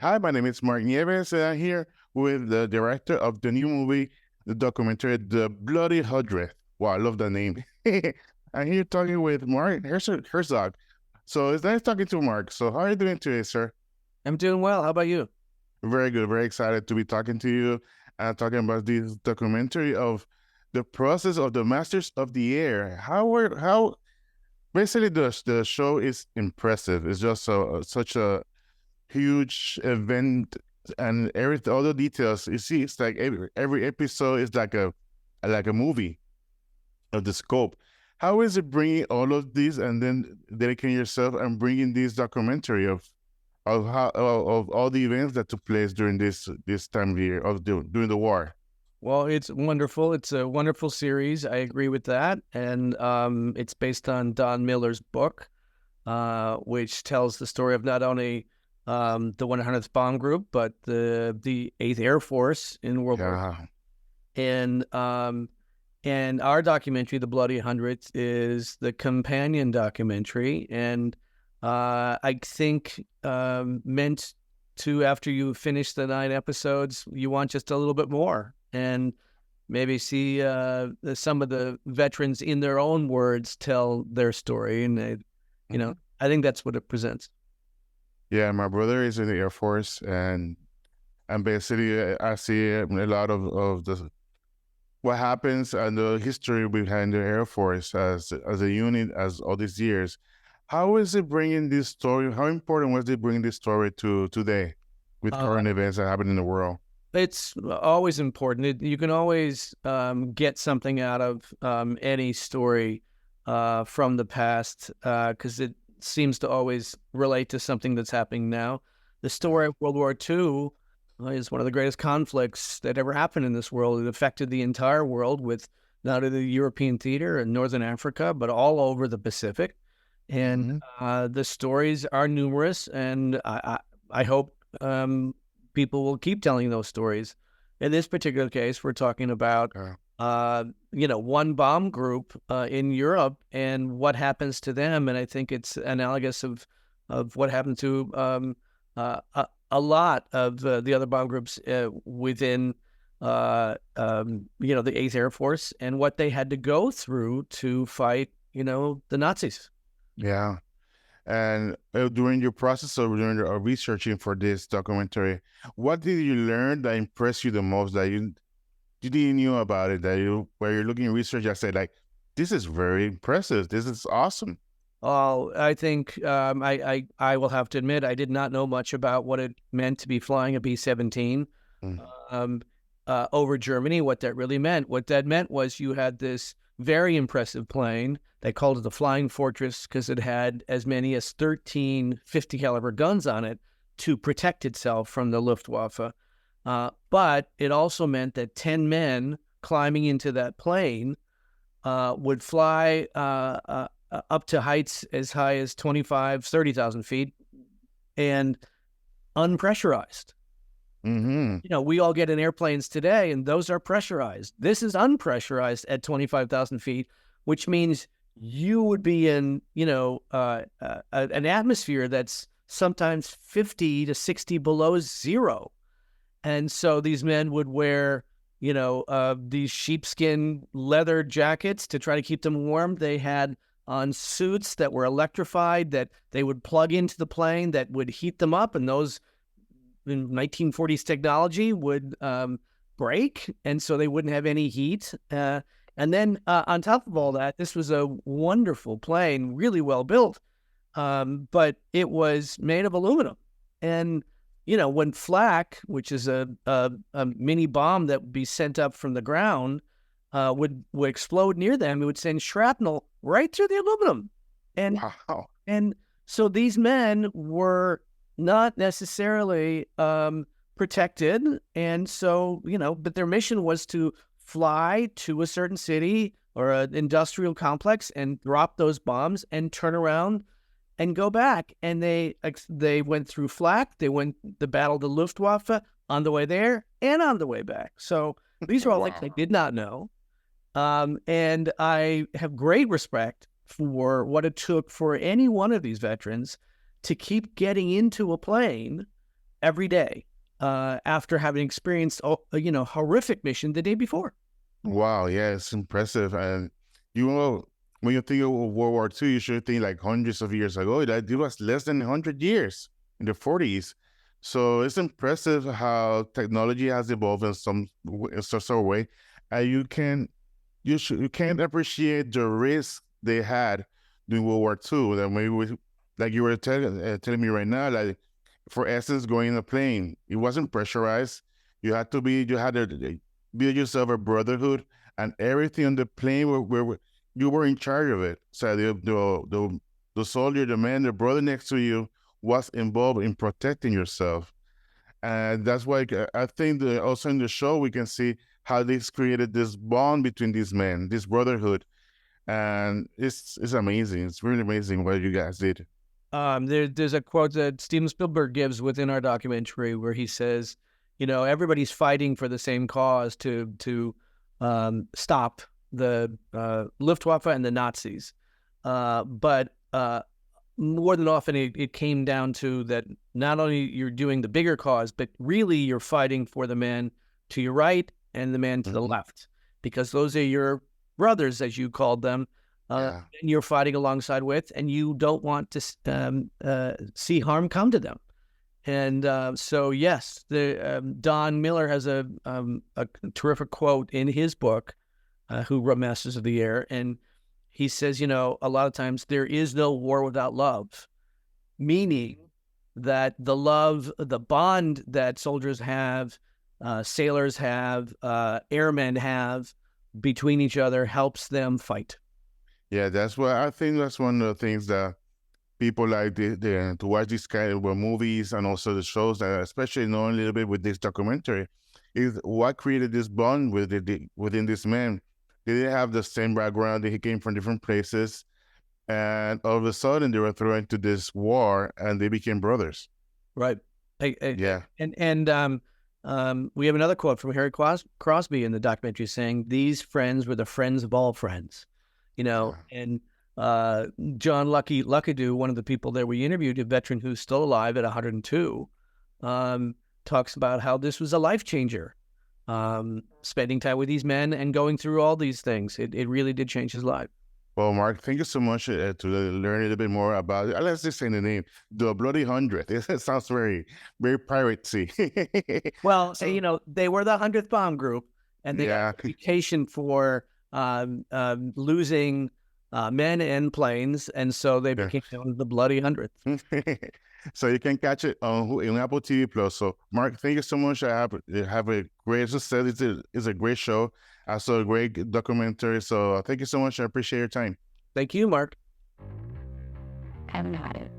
Hi, my name is Mark Nieves, and I'm here with the director of the new movie, the documentary, The Bloody Hundredth. Wow, I love that name. I'm here talking with Mark Herzog. So it's nice talking to Mark. So how are you doing today, sir? I'm doing well. How about you? Very good. Very excited to be talking to you and talking about this documentary of the process of the Masters of the Air. How basically the show is impressive. It's just such a huge event and every all the details you see. It's like every episode is like a movie of the scope. How is it bringing all of these and then dedicating yourself and bringing this documentary of all the events that took place during this time of year during the war? Well, it's wonderful. It's a wonderful series. I agree with that. And it's based on Don Miller's book, which tells the story of not only the 100th Bomb Group, but the 8th Air Force in World War Yeah, II. And our documentary, The Bloody Hundredth, is the companion documentary. And I think meant to, after you finish the 9 episodes, you want just a little bit more. And maybe see some of the veterans in their own words tell their story. And, I think that's what it presents. yeah. My brother is in the Air Force, and basically I see a lot of the what happens and the history behind the Air Force as a unit as all these years. How is it bringing this story? How important was it bringing this story to today with Uh, current events that happen in the world? it's always important. You can always get something out of any story from the past because it seems to always relate to something that's happening now. The story of World War II is one of the greatest conflicts that ever happened in this world. It affected the entire world with not only the European theater and Northern Africa, but all over the Pacific. And Mm-hmm. the stories are numerous, and I hope people will keep telling those stories. In this particular case, we're talking about Yeah. one bomb group in Europe and what happens to them. And I think it's analogous of what happened to a lot of the other bomb groups within the 8th Air Force and what they had to go through to fight the Nazis. Yeah. And during your process of during your researching for this documentary, what did you learn that impressed you the most that you didn't knew about it, that you where you're looking at research, I said like, this is very impressive. This is awesome. Oh, I think I will have to admit I did not know much about what it meant to be flying a B-17 Mm. um, over Germany. What that really meant. What that meant was you had this very impressive plane. They called it the Flying Fortress because it had as many as 13 50 caliber guns on it to protect itself from the Luftwaffe. But it also meant that 10 men climbing into that plane would fly up to heights as high as 25, 30,000 feet and unpressurized. Mm-hmm. We all get in airplanes today and those are pressurized. This is unpressurized at 25,000 feet, which means you would be in, an atmosphere that's sometimes 50 to 60 below zero. And so these men would wear, these sheepskin leather jackets to try to keep them warm. They had on suits that were electrified that they would plug into the plane that would heat them up. And those in 1940s technology would break. And so they wouldn't have any heat. And then on top of all that, this was a wonderful plane, really well built. But it was made of aluminum. And when flak, which is a mini bomb that would be sent up from the ground, would explode near them, it would send shrapnel right through the aluminum. And Wow. and so these men were not necessarily protected, and so but their mission was to fly to a certain city or an industrial complex and drop those bombs and turn around and go back. And they went through flak. They went the battle of the Luftwaffe on the way there and on the way back. So these are all things Wow. I did not know. And I have great respect for what it took for any one of these veterans to keep getting into a plane every day after having experienced horrific mission the day before. Wow, yeah, it's impressive. And you know, when you think of World War II, you should think like hundreds of years ago. That it was less than 100 years in the 40s. So it's impressive how technology has evolved in some sort of way, and you can't appreciate the risk they had during World War II. That maybe like you were telling me right now, like for instance, going in a plane, it wasn't pressurized. You had to build yourself a brotherhood, and everything on the plane where you were in charge of it. So the soldier, the man, the brother next to you was involved in protecting yourself. And that's why I think that also in the show we can see how this created this bond between these men, this brotherhood, and it's amazing. It's really amazing what you guys did. There's a quote that Steven Spielberg gives within our documentary where he says, everybody's fighting for the same cause to stop the Luftwaffe and the Nazis, but more than often it came down to that not only you're doing the bigger cause, but really you're fighting for the man to your right and the man to the left, because those are your brothers, as you called them, and you're fighting alongside with, and you don't want to see harm come to them. And so, yes, Don Miller has a terrific quote in his book, who wrote Masters of the Air, and he says, a lot of times there is no war without love, meaning that the love, the bond that soldiers have, sailors have, airmen have between each other helps them fight. Yeah, that's what I think. That's one of the things that people like to watch these kind of movies and also the shows, that especially knowing a little bit with this documentary, is what created this bond within this man. They didn't have the same background. They came from different places, and all of a sudden they were thrown into this war, and they became brothers. Right. Yeah. And we have another quote from Harry Crosby in the documentary saying, "These friends were the friends of all friends." And John Luckadoo, one of the people that we interviewed, a veteran who's still alive at 102, talks about how this was a life changer. Spending time with these men and going through all these things, it really did change his life. Well, Mark, thank you so much to learn a little bit more about it. Let's just say the name, the Bloody Hundredth. It sounds very, very piratey. Well, they were the 100th Bomb Group, and they got a reputation for losing men and planes, and so they became known as the Bloody Hundredth. So you can catch it on Apple TV Plus. So, Mark, thank you so much. I have a great, as I said, it's a great show. I saw a great documentary. So thank you so much. I appreciate your time. Thank you, Mark. I haven't had it.